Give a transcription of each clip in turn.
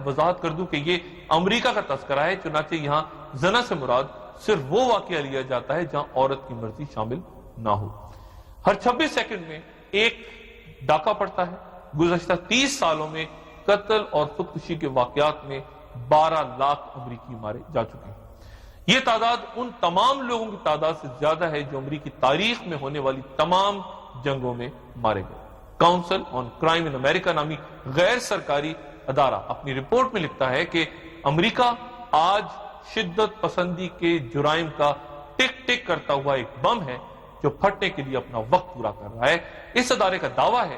وضاحت کر دوں کہ یہ امریکہ کا تذکرہ ہے، چنانچہ یہاں زنا سے مراد صرف وہ واقعہ لیا جاتا ہے جہاں عورت کی مرضی شامل نہ ہو۔ ہر 26 سیکنڈ میں ایک ڈاکہ پڑتا ہے۔ گزشتہ 30 سالوں میں قتل اور خودکشی کے واقعات میں 12 لاکھ امریکی مارے جا چکے ہیں۔ یہ تعداد ان تمام لوگوں کی تعداد سے زیادہ ہے جو امریکی تاریخ میں ہونے والی تمام جنگوں میں مارے گئے۔ کاؤنسل آن کرائم ان امریکہ نامی غیر سرکاری ادارہ اپنی رپورٹ میں لکھتا ہے کہ امریکہ آج شدت پسندی کے جرائم کا ٹک ٹک کرتا ہوا ایک بم ہے جو پھٹنے کے لیے اپنا وقت پورا کر رہا ہے۔ اس ادارے کا دعویٰ ہے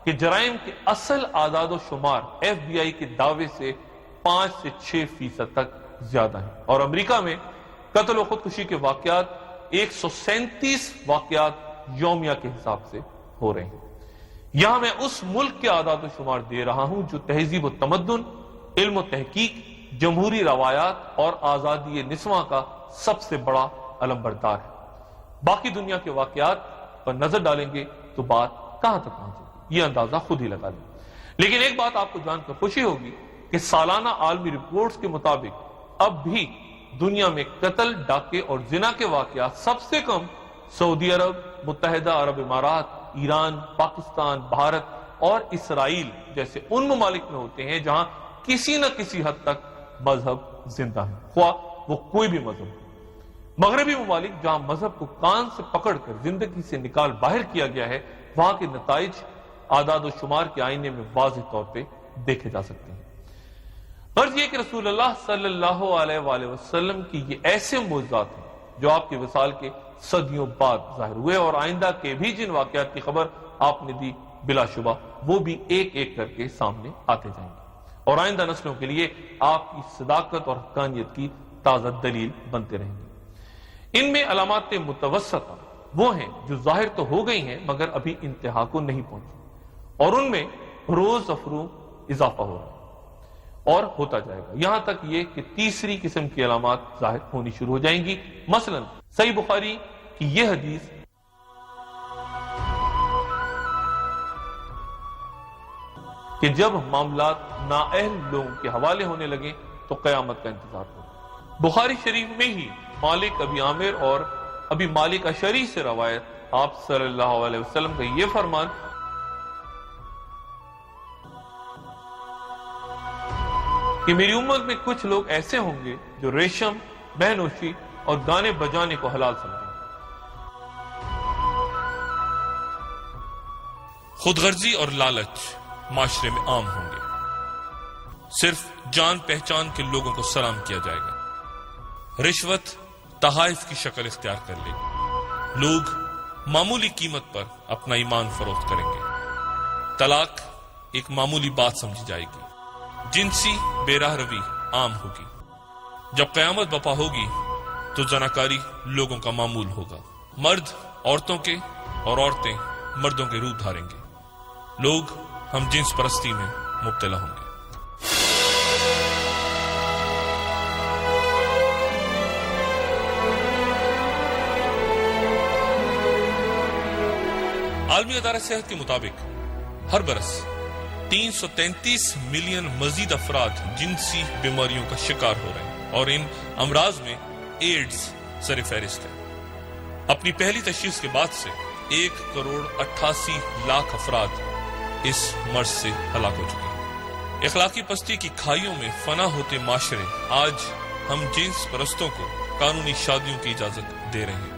کہ جرائم کے اصل اعداد و شمار ایف بی آئی کے دعوے سے 5 سے 6% تک زیادہ ہیں، اور امریکہ میں قتل و خودکشی کے واقعات 137 واقعات یومیہ کے حساب سے ہو رہے ہیں۔ یہاں میں اس ملک کے اعداد و شمار دے رہا ہوں جو تہذیب و تمدن، علم و تحقیق، جمہوری روایات اور آزادی نسواں کا سب سے بڑا علمبردار ہے۔ باقی دنیا کے واقعات پر نظر ڈالیں گے تو بات کہاں تک پہنچے گی، یہ اندازہ خود ہی لگا لیں۔ لیکن ایک بات آپ کو جان کر خوشی ہوگی کہ سالانہ عالمی رپورٹس کے مطابق اب بھی دنیا میں قتل، ڈاکے اور زنا کے واقعات سب سے کم سعودی عرب، متحدہ عرب امارات، ایران، پاکستان، بھارت اور اسرائیل جیسے ان ممالک میں ہوتے ہیں جہاں کسی نہ کسی حد تک مذہب زندہ ہے، خواہ وہ کوئی بھی مذہب ہو۔ مغربی ممالک جہاں مذہب کو کان سے پکڑ کر زندگی سے نکال باہر کیا گیا ہے، وہاں کے نتائج اعداد و شمار کے آئینے میں واضح طور پہ دیکھے جا سکتے ہیں۔ غرض یہ کہ رسول اللہ صلی اللہ علیہ وآلہ وسلم کی یہ ایسے معجزات ہیں جو آپ کے وصال کے صدیوں بعد ظاہر ہوئے، اور آئندہ کے بھی جن واقعات کی خبر آپ نے دی بلا شبہ وہ بھی ایک ایک کر کے سامنے آتے جائیں گے، اور آئندہ نسلوں کے لیے آپ کی صداقت اور حقانیت کی تازہ دلیل بنتے رہیں گے۔ ان میں علامات متوسطہ وہ ہیں جو ظاہر تو ہو گئی ہیں مگر ابھی انتہا کو نہیں پہنچی، اور ان میں روز افروز اضافہ ہو رہا ہے اور ہوتا جائے گا، یہاں تک یہ کہ تیسری قسم کی علامات ظاہر ہونی شروع ہو جائیں گی۔ مثلا صحیح بخاری کی یہ حدیث کہ جب معاملات نااہل لوگوں کے حوالے ہونے لگیں تو قیامت کا انتظار ہو۔ بخاری شریف میں ہی مالک ابی عامر اور ابی مالک اشعری سے روایت آپ صلی اللہ علیہ وسلم کا یہ فرمان کہ میری امت میں کچھ لوگ ایسے ہوں گے جو ریشم، بہنوشی اور گانے بجانے کو حلال سمجھیں، خود غرضی اور لالچ معاشرے میں عام ہوں گے، صرف جان پہچان کے لوگوں کو سلام کیا جائے گا، رشوت تحائف کی شکل اختیار کر لے گی، لوگ معمولی قیمت پر اپنا ایمان فروخت کریں گے، طلاق ایک معمولی بات سمجھی جائے گی، جنسی بے راہ روی عام ہوگی، جب قیامت بپا ہوگی تو زناکاری لوگوں کا معمول ہوگا، مرد عورتوں کے اور عورتیں مردوں کے روپ دھاریں گے، لوگ ہم جنس پرستی میں مبتلا ہوں گے۔ عالمی ادارہ صحت کے مطابق ہر برس 333 ملین مزید افراد جنسی بیماریوں کا شکار ہو رہے ہیں، اور ان امراض میں ایڈز سر فہرست ہے۔ اپنی پہلی تشخیص کے بعد سے 1,88,00,000 افراد اس مرض سے ہلاک ہو چکے ہیں۔ اخلاقی پستی کی کھائیوں میں فنا ہوتے معاشرے آج ہم جنس پرستوں کو قانونی شادیوں کی اجازت دے رہے ہیں۔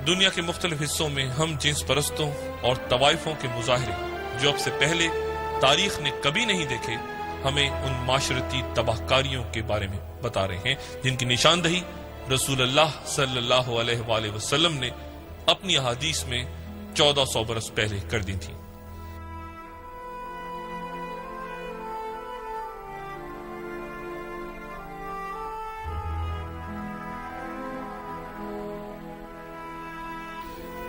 دنیا کے مختلف حصوں میں ہم جنس پرستوں اور طوائفوں کے مظاہرے جو اب سے پہلے تاریخ نے کبھی نہیں دیکھے ہمیں ان معاشرتی تباہ کاریوں کے بارے میں بتا رہے ہیں جن کی نشاندہی رسول اللہ صلی اللہ علیہ وآلہ وسلم نے اپنی احادیث میں 1400 برس پہلے کر دی تھی۔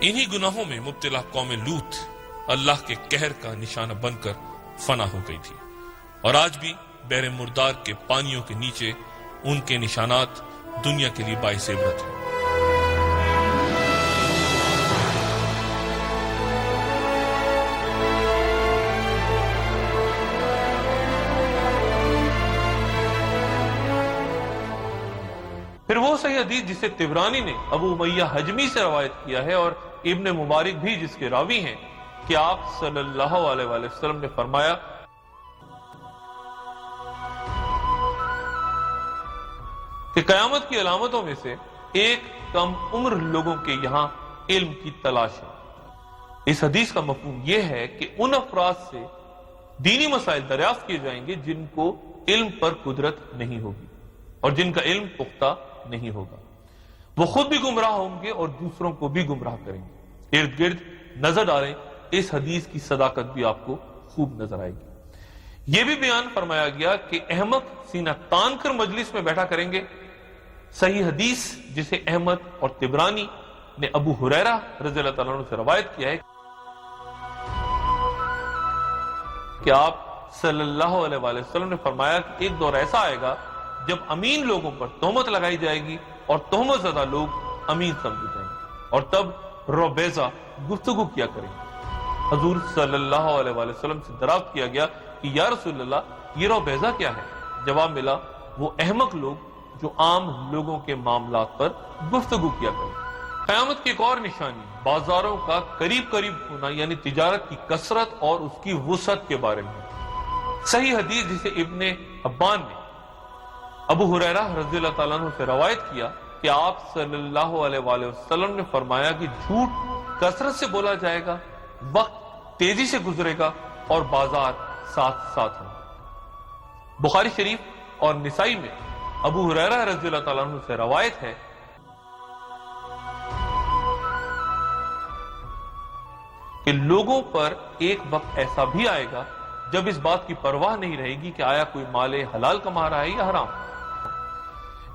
انہی گناہوں میں مبتلا قوم لوط اللہ کے قہر کا نشانہ بن کر فنا ہو گئی تھی، اور آج بھی بحر مردار کے پانیوں کے نیچے ان کے نشانات دنیا کے لیے باعث عبرت ہیں۔ پھر وہ صحیح حدیث جسے طبرانی نے ابو امیہ حجمی سے روایت کیا ہے اور ابن مبارک بھی جس کے راوی ہیں کہ آپ صلی اللہ علیہ وآلہ وسلم نے فرمایا کہ قیامت کی علامتوں میں سے ایک کم عمر لوگوں کے یہاں علم کی تلاش ہے۔ اس حدیث کا مفہوم یہ ہے کہ ان افراد سے دینی مسائل دریافت کیے جائیں گے جن کو علم پر قدرت نہیں ہوگی اور جن کا علم پختہ نہیں ہوگا۔ وہ خود بھی گمراہ ہوں گے اور دوسروں کو بھی گمراہ کریں گے۔ ارد گرد نظر ڈالیں، اس حدیث کی صداقت بھی آپ کو خوب نظر آئے گی۔ یہ بھی بیان فرمایا گیا کہ احمق سینہ تان کر مجلس میں بیٹھا کریں گے۔ صحیح حدیث جسے احمد اور طبرانی نے ابو ہریرہ رضی اللہ تعالیٰ عنہ سے روایت کیا ہے کہ آپ صلی اللہ علیہ وآلہ وسلم نے فرمایا کہ ایک دور ایسا آئے گا جب امین لوگوں پر تہمت لگائی جائے گی اور تہمت زدہ لوگ امین سمجھے جائیں گے، اور تب روبیزہ گفتگو کیا کریں گے۔ حضور صلی اللہ علیہ وآلہ وسلم سے دریافت کیا گیا کہ یا رسول اللہ یہ روبیزہ کیا ہے؟ جواب ملا وہ احمق لوگ جو عام لوگوں کے معاملات پر گفتگو کیا کریں۔ قیامت کی ایک اور نشانی بازاروں کا قریب قریب ہونا یعنی تجارت کی کثرت اور اس کی وسعت کے بارے میں۔ صحیح حدیث جسے ابن حبان نے ابو ہریرہ رضی اللہ تعالیٰ عنہ سے روایت کیا کہ آپ صلی اللہ علیہ وآلہ وسلم نے فرمایا کہ جھوٹ کثرت سے بولا جائے گا، وقت تیزی سے گزرے گا اور بازار ساتھ ساتھ ہوں گے۔ بخاری شریف اور نسائی میں ابو ہریرہ رضی اللہ تعالیٰ عنہ سے روایت ہے کہ لوگوں پر ایک وقت ایسا بھی آئے گا جب اس بات کی پرواہ نہیں رہے گی کہ آیا کوئی مال حلال کما رہا ہے یا حرام۔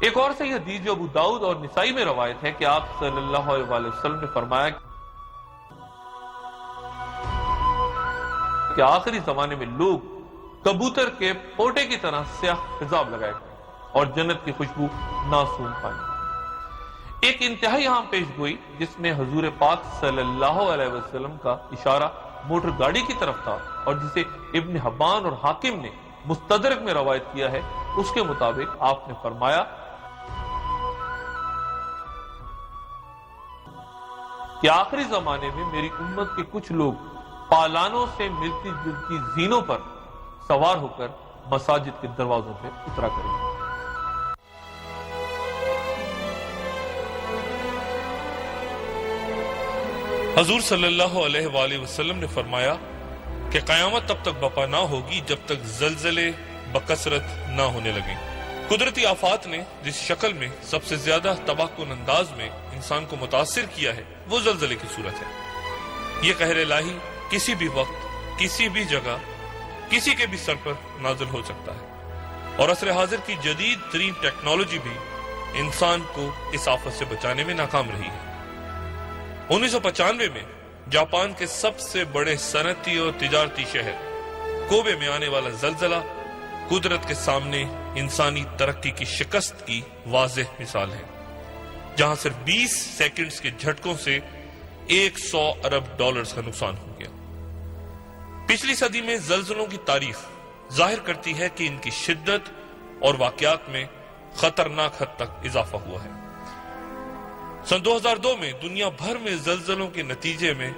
ایک اور صحیح حدیث جو ابو داؤد اور نسائی میں روایت ہے کہ آپ صلی اللہ علیہ وآلہ وسلم نے فرمایا کہ آخری زمانے میں لوگ کبوتر کے پوٹے کی طرح سیاہ حجاب لگائے گئے اور جنت کی خوشبو نہ سون پائیں۔ ایک انتہائی اہم پیش گوئی جس میں حضور پاک صلی اللہ علیہ وسلم کا اشارہ موٹر گاڑی کی طرف تھا اور جسے ابن حبان اور حاکم نے مستدرک میں روایت کیا ہے، اس کے مطابق آپ نے فرمایا کہ آخری زمانے میں میری امت کے کچھ لوگ پالانوں سے ملتی جلتی زینوں پر سوار ہو کر مساجد کے دروازوں پہ اترا کریں گے۔ حضور صلی اللہ علیہ وآلہ وسلم نے فرمایا کہ قیامت تب تک برپا نہ ہوگی جب تک زلزلے بکثرت نہ ہونے لگیں۔ قدرتی آفات نے جس شکل میں سب سے زیادہ تباہ کن انداز میں انسان کو متاثر کیا ہے وہ زلزلے کی صورت ہے۔ یہ قہر الہی کسی بھی وقت کسی بھی جگہ کسی کے بھی سر پر نازل ہو سکتا ہے، اور عصر حاضر کی جدید ترین ٹیکنالوجی بھی انسان کو اس آفت سے بچانے میں ناکام رہی ہے۔ 1995 میں جاپان کے سب سے بڑے صنعتی اور تجارتی شہر کوبے میں آنے والا زلزلہ قدرت کے سامنے انسانی ترقی کی شکست کی واضح مثال ہے، جہاں صرف 20 سیکنڈز کے جھٹکوں سے 100 ارب ڈالرز کا نقصان ہو گیا۔ پچھلی صدی میں زلزلوں کی تاریخ ظاہر کرتی ہے کہ ان کی شدت اور واقعات میں خطرناک حد تک اضافہ ہوا ہے۔ سن 2002 میں دنیا بھر میں زلزلوں کے نتیجے میں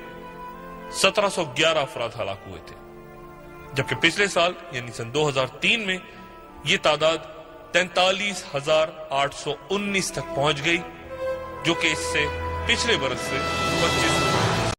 1711 افراد ہلاک ہوئے تھے، جبکہ پچھلے سال یعنی سن 2003 میں یہ تعداد 43,819 تک پہنچ گئی، جو کہ اس سے پچھلے برس سے 25